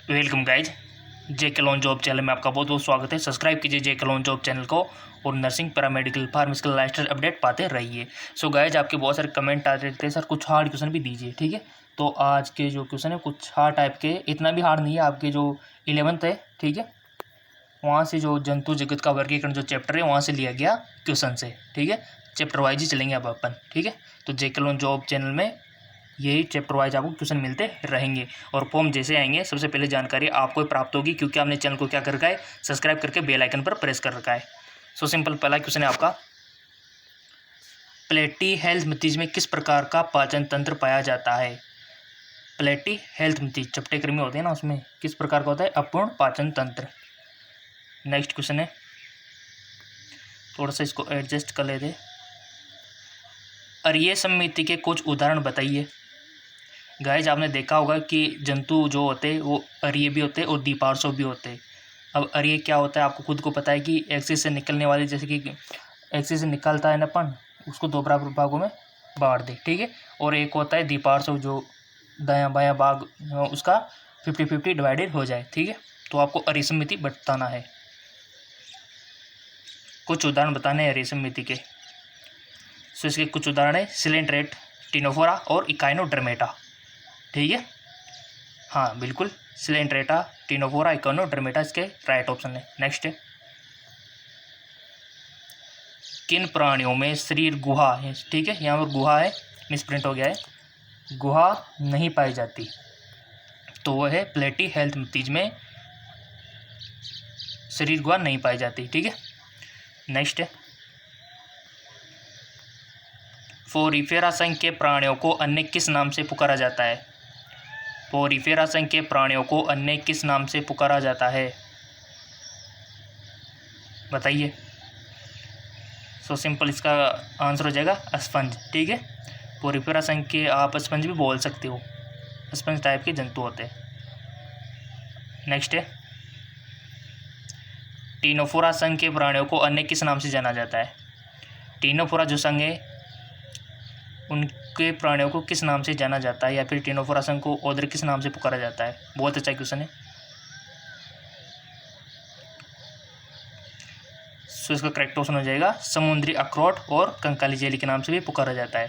Welcome guys, जेके lawn job channel में आपका बहुत बहुत स्वागत है। सब्सक्राइब कीजिए जेके लॉन जॉब चैनल को और nursing, paramedical, pharmaceutical, lifestyle update पाते रहिए। सो गाइज, आपके बहुत सारे कमेंट आ रहे थे, सर कुछ हार्ड क्वेश्चन भी दीजिए, ठीक है। तो आज के जो क्वेश्चन है कुछ हार्ड टाइप के, इतना भी हार्ड नहीं है। आपके जो 11th है, ठीक है, वहाँ से जो जंतु जगत का वर्गीकरण जो चैप्टर है वहाँ से लिया गया क्वेश्चन से, ठीक है। चैप्टर वाइज ही चलेंगे अब अपन, ठीक है। तो जेके लॉन जॉब चैनल में यही चैप्टर वाइज आपको क्वेश्चन मिलते रहेंगे और फॉर्म जैसे आएंगे सबसे पहले जानकारी आपको प्राप्त होगी, क्योंकि आपने चैनल को क्या कर रखा है, सब्सक्राइब करके बेल आइकन पर प्रेस कर रखा है। सो सिंपल, पहला क्वेश्चन है आपका, प्लेटी हेल्थ मतीज में किस प्रकार का पाचन तंत्र पाया जाता है। प्लेटी हेल्थ मतीज चपटे कृमि होते हैं ना, उसमें किस प्रकार का होता है, अपूर्ण पाचन तंत्र। नेक्स्ट क्वेश्चन है, थोड़ा सा इसको एडजस्ट कर लेते। अरीय समिति के कुछ उदाहरण बताइए। गाइज, आपने देखा होगा कि जंतु जो होते हैं वो अरीय भी होते हैं और द्विपार्श्व भी होते हैं। अब अरीय क्या होता है, आपको खुद को पता है कि एक्सिस से निकलने वाली, जैसे कि एक्सिस से निकलता है नपन, उसको दो बराबर भागों में बांट दे, ठीक है। और एक होता है द्विपार्श्व, जो दायां बायां भाग उसका 50-50 डिवाइडेड हो जाए, ठीक है। तो आपको अरीय समिति बताना है, कुछ उदाहरण बताने हैं अरीय समिति के। सो इसके कुछ उदाहरण है, सिलेंट्रेट, टिनोफोरा और इकाइनोडर्मेटा, ठीक है। हाँ बिल्कुल, सिलेंट्रेटा, टिनोफोरा, इकोनोडर्मेटा इसके राइट ऑप्शन है। नेक्स्ट है, किन प्राणियों में शरीर गुहा है, ठीक है, यहाँ पर गुहा है, मिसप्रिंट हो गया है, गुहा नहीं पाई जाती, तो वह है प्लेटी हेल्थ मतीज में शरीर गुहा नहीं पाई जाती, ठीक है। नेक्स्ट है, फोरिफेरा संघ के प्राणियों को अन्य किस नाम से पुकारा जाता है। पोरिफेरा संघ के प्राणियों को अन्य किस नाम से पुकारा जाता है, बताइए। सो सिंपल, इसका आंसर हो जाएगा स्पंज, ठीक है। पोरिफेरा संघ के आप स्पंज भी बोल सकते हो, स्पंज टाइप के जंतु होते हैं। नेक्स्ट है, टिनोफोरा संघ के प्राणियों को अन्य किस नाम से जाना जाता है। टिनोफोरा जो संघ है उनके प्राणियों को किस नाम से जाना जाता है, या फिर टिनोफोरा संघ को और किस नाम से पुकारा जाता है। बहुत अच्छा क्वेश्चन है। सो इसका करेक्ट ऑप्शन हो जाएगा समुद्री अखरोट और कंकाली जेली के नाम से भी पुकारा जाता है,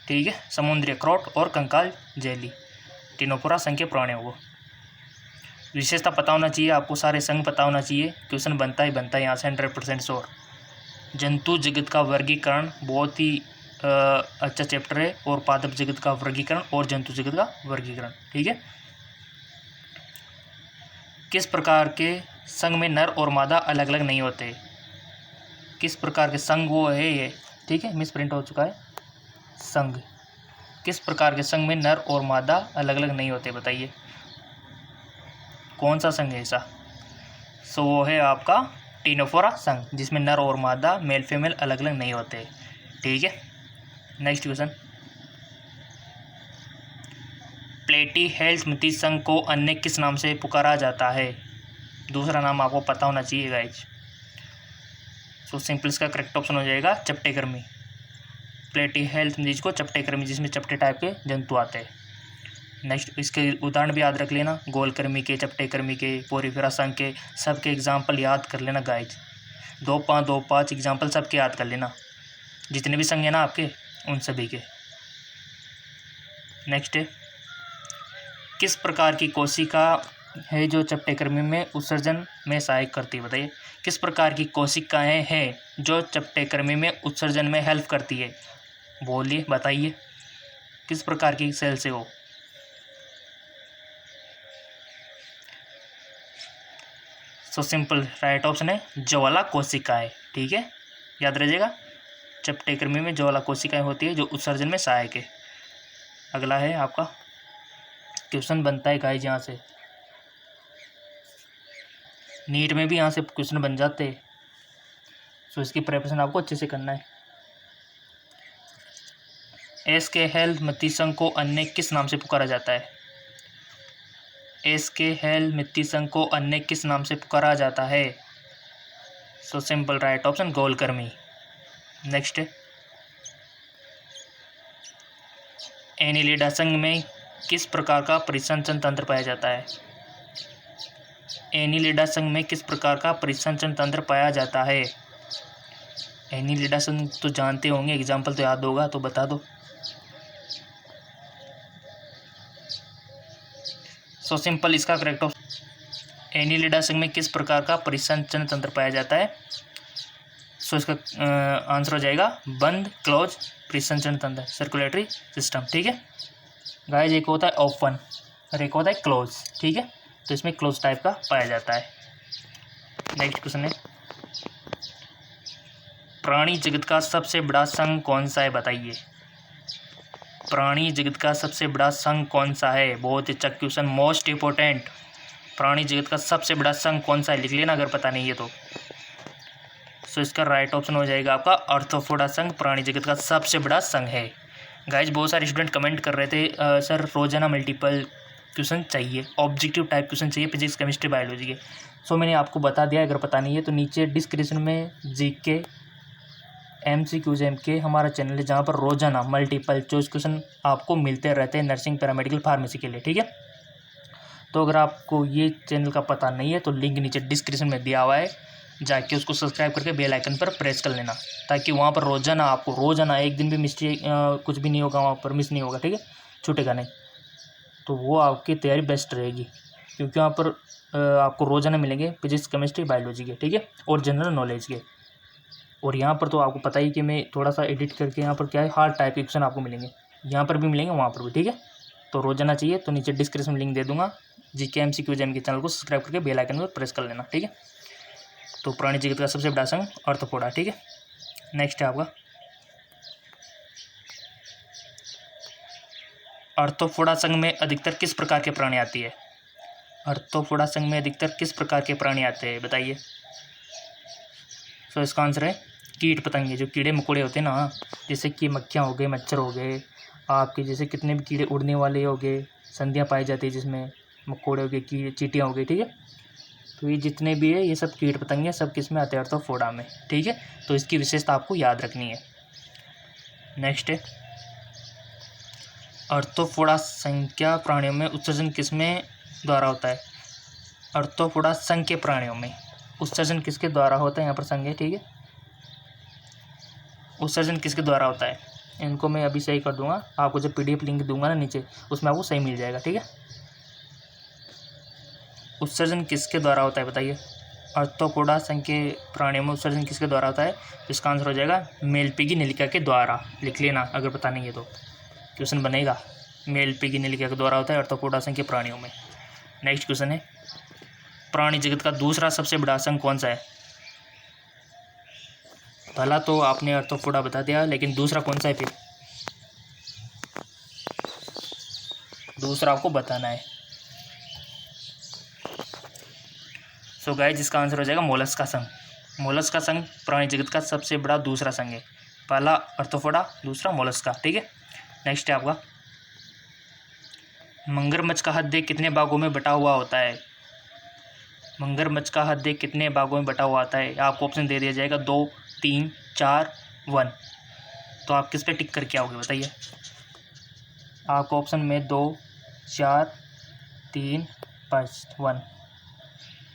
ठीक है। समुद्री अखरोट और कंकाल जेली टिनोफोरा संघ के प्राणियों को। विशेषता पता होना चाहिए आपको, सारे संघ पता होना चाहिए, क्वेश्चन बनता ही बनता है यहाँ से 100% श्योर। जंतु जगत का वर्गीकरण बहुत ही अच्छा चैप्टर है, और पादप जगत का वर्गीकरण और जंतु जगत का वर्गीकरण, ठीक है। किस प्रकार के संघ में नर और मादा अलग अलग नहीं होते। किस प्रकार के संघ वो है ये, ठीक है, मिस प्रिंट हो चुका है। संघ, किस प्रकार के संघ में नर और मादा अलग अलग नहीं होते, बताइए कौन सा संघ है ऐसा। सो वो है आपका टिनोफोरा संघ, जिसमें नर और मादा, मेल फीमेल अलग अलग नहीं होते, ठीक है। नेक्स्ट क्वेश्चन, प्लेटी हेल्थ मतीज संघ को अन्य किस नाम से पुकारा जाता है। दूसरा नाम आपको पता होना चाहिए गाइज। सो सिंपल, इसका करेक्ट ऑप्शन हो जाएगा चपटे कर्मी। प्लेटी हेल्थ मतीज को चपटे कर्मी, जिसमें चपटे टाइप के जंतु आते हैं। नेक्स्ट, इसके उदाहरण भी याद रख लेना, गोल कर्मी के, चपटे कर्मी के, पोरिफेरा संघ के, सबके एग्जाम्पल याद कर लेना गाइज। 2-5 एग्जाम्पल सबके याद कर लेना, जितने भी संघ है ना आपके, उन सभी के। नेक्स्ट है, किस प्रकार की कोशिका है जो चपटे कृमि में उत्सर्जन में सहायक करती है, बताइए। किस प्रकार की कोशिकाएं हैं जो चपटे कृमि में उत्सर्जन में हेल्प करती है, बोलिए बताइए, किस प्रकार की सेल से हो। सो सिंपल, राइट ऑप्शन है ज्वाला कोशिकाएं, ठीक है, याद रखिएगा। चपटे कृमि में ज्वाला कोशिकाएं होती है जो उत्सर्जन में सहायक है। अगला है आपका, क्वेश्चन बनता है गाइस यहाँ से, नीट में भी यहाँ से क्वेश्चन बन जाते हैं। सो इसकी प्रिपरेशन आपको अच्छे से करना है। एस के हेल्थ मतीज संघ को अन्य किस नाम से पुकारा जाता है। एस के हेल्थ मतीज संघ को अन्य किस नाम से पुकारा जाता है। सो सिंपल, राइट ऑप्शन गोलकर्मी। नेक्स्ट, एनिलिडा संघ में किस प्रकार का परिसंचरण तंत्र पाया जाता है? एनिलिडा संघ में किस प्रकार का परिसंचरण तंत्र पाया जाता है? एनिलिडा संघ तो जानते होंगे, एग्जाम्पल तो याद होगा, तो बता दो। सो सिंपल, इसका करेक्ट ऑप्शन एनिलिडा संघ में किस प्रकार का परिसंचरण तंत्र पाया जाता है? सो इसका आंसर हो जाएगा बंद, क्लोज परिसंचरण तंत्र, सर्कुलेटरी सिस्टम। ठीक है गाइस, एक होता है ओपन और एक होता है क्लोज। ठीक है, तो इसमें क्लोज टाइप का पाया जाता है। नेक्स्ट क्वेश्चन है, प्राणी जगत का सबसे बड़ा संघ कौन सा है, बताइए। प्राणी जगत का सबसे बड़ा संघ कौन सा है? बहुत अच्छा क्वेश्चन, मोस्ट इंपॉर्टेंट। प्राणी जगत का सबसे बड़ा संघ कौन सा है, लिख लेना अगर पता नहीं है तो। सो इसका राइट ऑप्शन हो जाएगा आपका आर्थ्रोपोडा संघ प्राणी जगत का सबसे बड़ा संघ है। गाइज, बहुत सारे स्टूडेंट कमेंट कर रहे थे सर रोजाना मल्टीपल क्वेश्चन चाहिए, ऑब्जेक्टिव टाइप क्वेश्चन चाहिए फिजिक्स केमिस्ट्री बायोलॉजी के। सो मैंने आपको बता दिया, अगर पता नहीं है तो नीचे डिस्क्रिप्शन में जीके MCQs के हमारा चैनल है, जहाँ पर रोजाना मल्टीपल चॉइस क्वेश्चन आपको मिलते रहते हैं नर्सिंग पैरामेडिकल फार्मेसी के लिए। ठीक है, तो अगर आपको ये चैनल का पता नहीं है तो लिंक नीचे डिस्क्रिप्शन में दिया हुआ है, जाके उसको सब्सक्राइब करके बेल आइकन पर प्रेस कर लेना, ताकि वहाँ पर रोजाना आपको रोजाना एक दिन भी मिस्टेक कुछ भी नहीं होगा, वहाँ पर मिस नहीं होगा। ठीक है, छूटेगा नहीं, तो वो आपकी तैयारी बेस्ट रहेगी, क्योंकि वहाँ पर आपको रोजाना मिलेंगे फिजिक्स केमिस्ट्री बायोलॉजी के। ठीक है, और जनरल नॉलेज के। और यहाँ पर तो आपको पता ही कि मैं थोड़ा सा एडिट करके यहाँ पर क्या है हार्ड टाइप के क्वेश्चन आपको मिलेंगे, यहाँ पर भी मिलेंगे, वहाँ पर भी। ठीक है, तो रोजाना चाहिए तो नीचे डिस्क्रिप्शन में लिंक दे दूंगा, जीके MCQs के चैनल को सब्सक्राइब करके बेल आइकन पर प्रेस कर लेना। ठीक है, तो प्राणी जगत का सबसे बड़ा संघ आर्थ्रोपोडा। ठीक है, नेक्स्ट है आपका आर्थ्रोपोडा संघ में अधिकतर किस प्रकार के प्राणी आती है? आर्थ्रोपोडा संघ में अधिकतर किस प्रकार के प्राणी आते हैं, बताइए। सो इसका आंसर है कीट पतंगे, जो कीड़े मकोड़े होते हैं ना, जैसे कि मक्खियाँ हो गए, मच्छर हो गए, आपके जैसे कितने भी कीड़े उड़ने वाले हो गए, संधियाँ पाई जाती है जिसमें, मकोड़े हो गए, कीड़े चींटियाँ हो गई। ठीक है, तो ये जितने भी है ये सब कीट पतंगे सब किस में आते हैं? आर्थ्रोपोडा में। ठीक है, तो इसकी विशेषता आपको याद रखनी है। नेक्स्ट है, आर्थ्रोपोडा संख्या प्राणियों में उत्सर्जन किसमें द्वारा होता है? आर्थ्रोपोडा संघ के प्राणियों में उत्सर्जन किसके द्वारा होता है? यहाँ पर संघ है। ठीक है, उत्सर्जन किसके द्वारा होता है? इनको मैं अभी सही कर दूंगा, आपको जब PDF लिंक दूंगा ना नीचे, उसमें आपको सही मिल जाएगा। ठीक है, उत्सर्जन किसके द्वारा होता है, बताइए। आर्थ्रोपोडा संघ के प्राणियों में उत्सर्जन किसके द्वारा होता है? इसका आंसर हो जाएगा मेलपीगी नलिका के द्वारा, लिख लेना अगर पता नहीं है तो, क्वेश्चन बनेगा। मेलपीगी नलिका के द्वारा होता है आर्थ्रोपोडा संघ के प्राणियों में। नेक्स्ट क्वेश्चन है, प्राणी जगत का दूसरा सबसे बड़ा संघ कौन सा है? पहला तो आपने आर्थ्रोपोडा बता दिया, लेकिन दूसरा कौन सा है फिर? दूसरा आपको बताना है। सो गाइस, जिसका आंसर हो जाएगा मोलस्का संघ। मोलस्का संघ प्राणी जगत का सबसे बड़ा दूसरा संघ है, पहला आर्थ्रोपोडा, दूसरा मोलस्का। ठीक है, नेक्स्ट है आपका मगरमच्छ का हृदय कितने भागों में बटा हुआ होता है? मगरमच्छ का हृदय कितने भागों में बटा हुआ होता है? आपको ऑप्शन दे दिया जाएगा 2, 3, 4, 1। तो आप किस पे टिक करके आओगे, बताइए। आपको ऑप्शन में 2, 4, 3, 5, 1।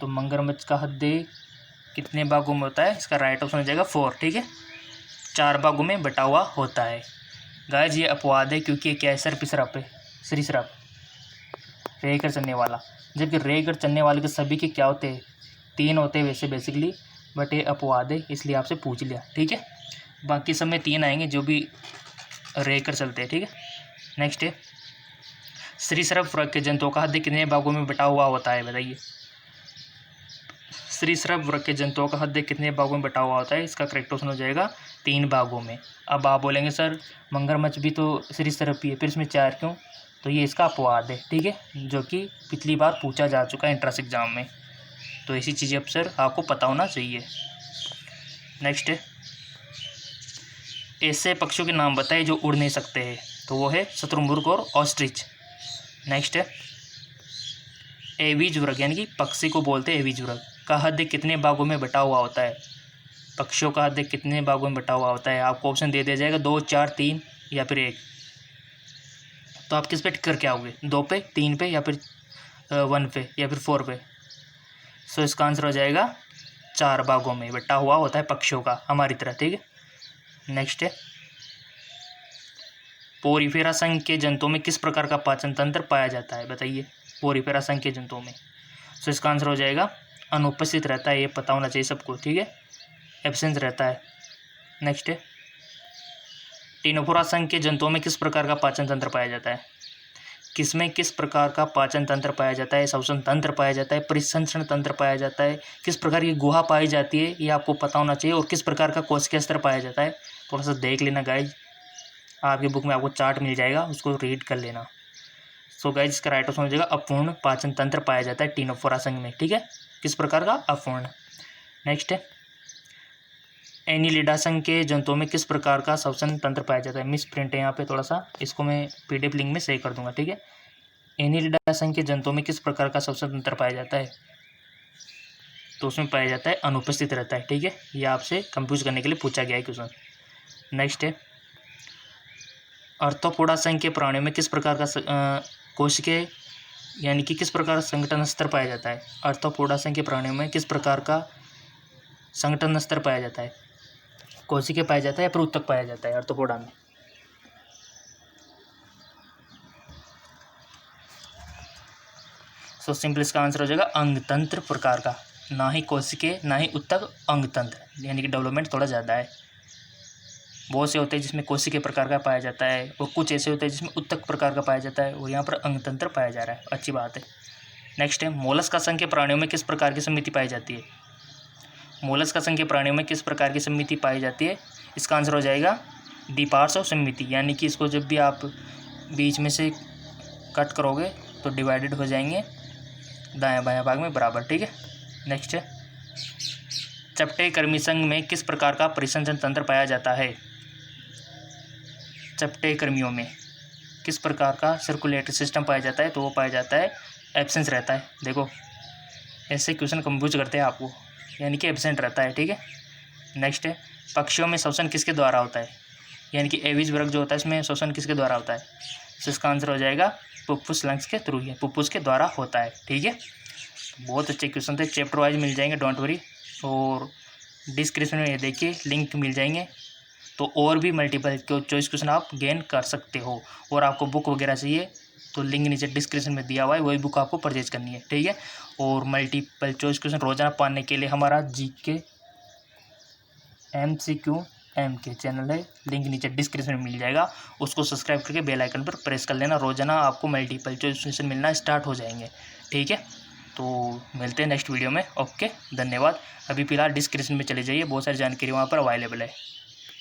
तो मगरमच्छ का हृदय कितने भागों में होता है? इसका राइट ऑप्शन हो जाएगा 4। ठीक है, 4 भागों में बटा हुआ होता है। गाइस, ये अपवाद है, क्योंकि ये क्या है? सरीसृप है, सरीसृप, रेकर चलने वाला। जबकि रेकर चलने वाले के सभी के क्या होते हैं? 3 होते हैं वैसे बेसिकली, बट ये अपवाद है, इसलिए आपसे पूछ लिया। ठीक है, बाकी सब में 3 आएंगे जो भी रेकर चलते हैं। ठीक है, नेक्स्ट है सरीसृप वर्ग के जंतुओं का हृदय कितने भागों में बटा हुआ होता है, बताइए। सरीसृप वर्ग के जंतुओं का हृदय कितने भागों में बटा हुआ होता है? इसका करेक्ट ऑप्शन हो जाएगा 3 भागों में। अब आप बोलेंगे सर मगरमच्छ भी तो सरीसृप ही है, फिर इसमें 4 क्यों? तो ये इसका अपवाद है। ठीक है, जो कि पिछली बार पूछा जा चुका है एंट्रेंस एग्जाम में, तो ऐसी चीज़ें अब सर आपको पता होना चाहिए। नेक्स्ट है ऐसे पक्षियों के नाम बताए जो उड़ नहीं सकते हैं, तो वो है शुतुरमुर्ग और ऑस्ट्रिच। नेक्स्ट है एवीज वर्ग, यानी कि पक्षी को बोलते हैं एवीज वर्ग, का हृदय कितने भागों में बटा हुआ होता है? पक्षियों का हृदय कितने भागों में बटा हुआ होता है? आपको ऑप्शन दे दिया जाएगा 2, 4, 3 या फिर 1। तो आप किस पे टिक करके आओगे, 2 पे, 3 पे, या फिर 1 पे, या फिर 4 पे। सो इसका आंसर हो जाएगा 4 भागों में बटा हुआ होता है पक्षियों का, हमारी तरह। ठीक है, नेक्स्ट है पोरीफेरा संघ के जंतुओं में किस प्रकार का पाचन तंत्र पाया जाता है, बताइए। पोरीफेरा संघ के जंतुओं में, सो इसका आंसर हो जाएगा अनुपस्थित रहता है, ये पता होना चाहिए सबको। ठीक है, एब्सेंस रहता है। नेक्स्ट है टिनोफोरा संघ के जंतुओं में किस प्रकार का पाचन तंत्र पाया जाता है, किसमें किस प्रकार का पाचन तंत्र पाया जाता है, श्वसन तंत्र पाया जाता है, परिसंचरण तंत्र पाया जाता है, किस प्रकार की गुहा पाई जाती है, ये आपको पता होना चाहिए, और किस प्रकार का कोशिकीय स्तर पाया जाता है। थोड़ा सा देख लेना गाइज, आपकी बुक में आपको चार्ट मिल जाएगा, उसको रीड कर लेना। सो गाइज इसका राइट ऑप्शन हो जाएगा अपूर्ण पाचन तंत्र पाया जाता है टिनोफोरा संघ में। ठीक है, किस प्रकार का, अपूर्ण। नेक्स्ट है एनिलिडा संघ के जंतुओं में किस प्रकार का श्वसन तंत्र पाया जाता है। मिस प्रिंट है यहाँ पे थोड़ा सा, इसको मैं PDF लिंक में शेयर कर दूंगा। ठीक है, एनिलिडा संघ के जंतुओं में किस प्रकार का श्वसन तंत्र पाया जाता है, तो उसमें पाया जाता है अनुपस्थित रहता है। ठीक है, ये आपसे कंफ्यूज करने के लिए पूछा गया है क्वेश्चन। नेक्स्ट है अर्थोपोडा संघ के प्राणियों में किस प्रकार का कोशिकीय यानी कि किस प्रकार का संगठन स्तर पाया जाता है। अर्थोपोडा संघ के प्राणियों में किस प्रकार का संगठन स्तर पाया जाता है, कोशिकीय पाया जाता है या फिर उत्तक पाया जाता है अर्थोपोडा में। सो सिंपल इसका आंसर हो जाएगा अंग तंत्र प्रकार का, ना ही कोशिकीय ना ही उत्तक, अंग तंत्र, यानी कि डेवलपमेंट थोड़ा ज़्यादा है। बहुत से होते हैं जिसमें कोशिकीय प्रकार का पाया जाता है, और कुछ ऐसे होते हैं जिसमें उत्तक प्रकार का पाया जाता है, और यहाँ पर अंग तंत्र पाया जा रहा है, अच्छी बात है। नेक्स्ट है मोलस्का संघ के प्राणियों में किस प्रकार की समिति पाई जाती है। मोलस्का संघ के प्राणियों में किस प्रकार की समिति पाई जाती है, इसका आंसर हो जाएगा द्विपार्श्व समिति, यानी कि इसको जब भी आप बीच में से कट करोगे तो डिवाइडेड हो जाएंगे दायां बायां भाग में बराबर। ठीक है, नेक्स्ट है चपटे कर्मी संघ में किस प्रकार का परिसंचरण तंत्र पाया जाता है। चपटे कर्मियों में किस प्रकार का सर्कुलेटरी सिस्टम पाया जाता है, तो वो पाया जाता है एब्सेंस रहता है। देखो ऐसे क्वेश्चन कंफ्यूज करते हैं आपको, यानी कि एब्सेंट रहता है। ठीक है, नेक्स्ट है पक्षियों में श्वसन किसके द्वारा होता है, यानी कि एविज वर्ग जो होता है इसमें श्वसन किसके द्वारा होता है। तो इसका आंसर हो जाएगा फुफ्फुस लंग्स के थ्रू, ही फुफ्फुस के द्वारा होता है। ठीक है, बहुत अच्छे क्वेश्चन थे, चैप्टर वाइज मिल जाएंगे, डोंट वरी, और डिस्क्रिप्शन में ये देखिए लिंक मिल जाएंगे, तो और भी मल्टीपल चॉइस क्वेश्चन आप गेन कर सकते हो। और आपको बुक वगैरह चाहिए तो लिंक नीचे डिस्क्रिप्शन में दिया हुआ है, वही बुक आपको परचेज करनी है। ठीक है, और मल्टीपल चॉइस क्वेश्चन रोजाना पाने के लिए हमारा GK MCQ MK चैनल है, लिंक नीचे डिस्क्रिप्शन में मिल जाएगा, उसको सब्सक्राइब करके बेल आइकन पर प्रेस कर लेना, रोजाना आपको मल्टीपल चॉइस क्वेश्चन मिलना स्टार्ट हो जाएंगे। ठीक है, तो मिलते हैं नेक्स्ट वीडियो में। ओके, धन्यवाद। अभी फिलहाल डिस्क्रिप्शन में चले जाइए, बहुत सारी जानकारी वहाँ पर अवेलेबल है।